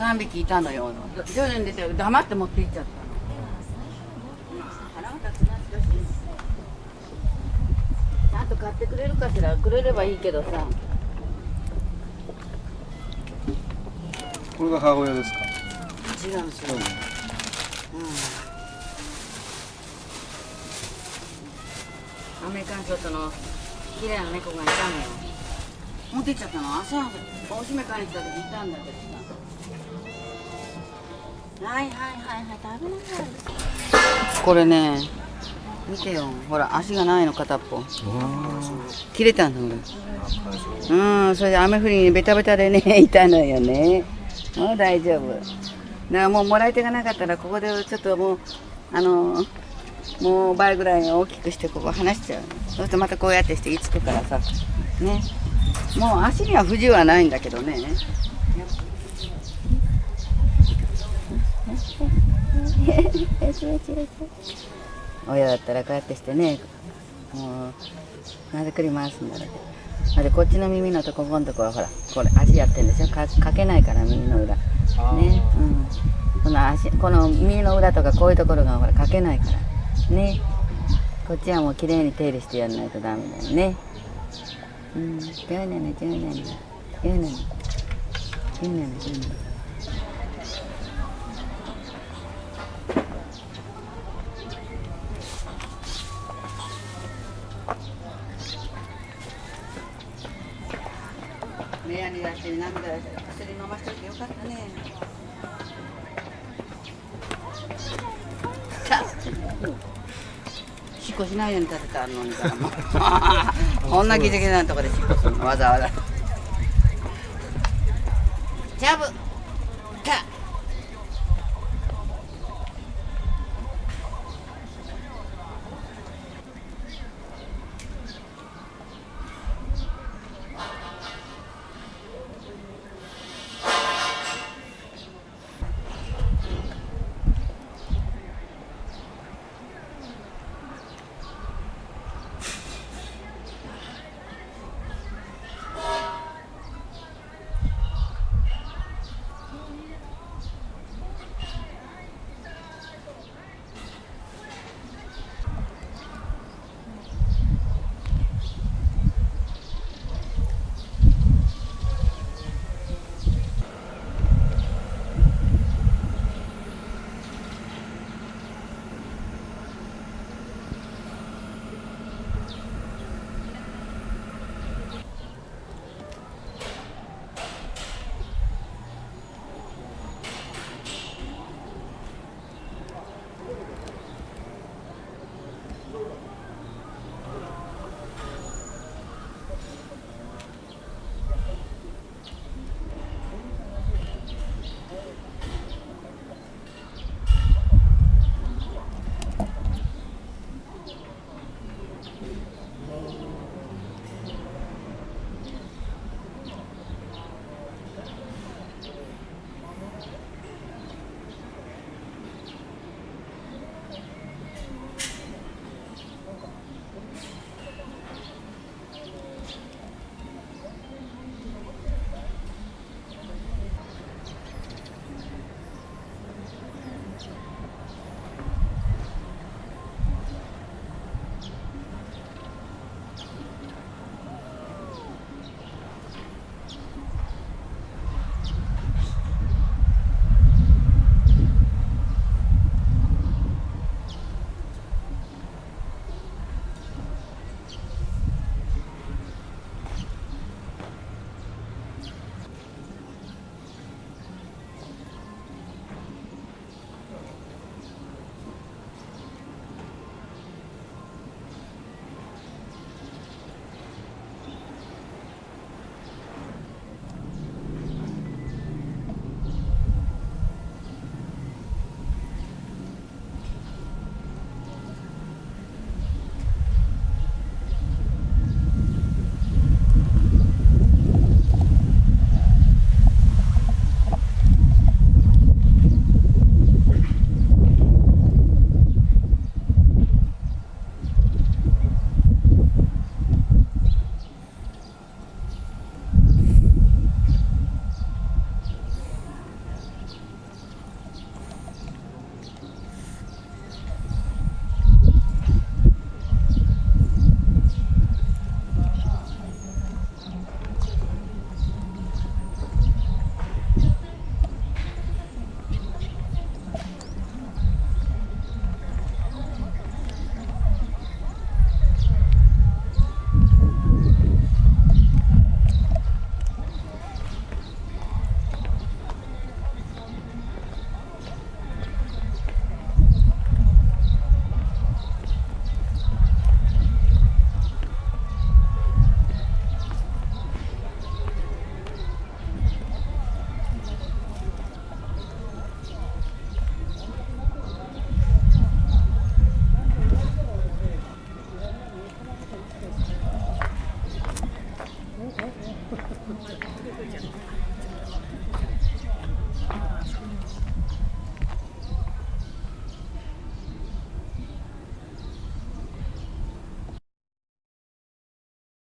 3匹いたのよ。徐々に出て黙って持って行っちゃったの。腹が立つなしだし。ちゃんと買ってくれるかしら。くれればいいけどさ。これが母親ですか。違うんですよ。アメリカンショットの綺麗な猫がいたのよ。持って行っちゃったの。朝おしめ買いに来た時いたんだけどさ。はいはいはいはい、食べなさい。これね、見てよ。ほら、足がないの、片っぽ。切れたんだ、俺。それで雨降りにベタベタでね、いたのよね。もう大丈夫。だからもうもらい手がなかったら、ここでちょっともう、もう倍ぐらい大きくしてここ離しちゃう。そうするとまたこうやってして居つくからさ。ね。もう足には不自由はないんだけどね。親だったらこうやってしてね、もうなぜくり回すんだろう。でこっちの耳のとここのとこはほらこれ足やってるんでしょ。かけないから耳の裏ね、この耳の裏とかこういうところがほらかけないからね。こっちはもうきれいに手入れしてやらないとダメだよね。目やに出して涙出して薬飲ましといてよかったね。しっこしないように立てたのにからもうこんなギリギリなとこでしっこするのわざわざ。ジャブタ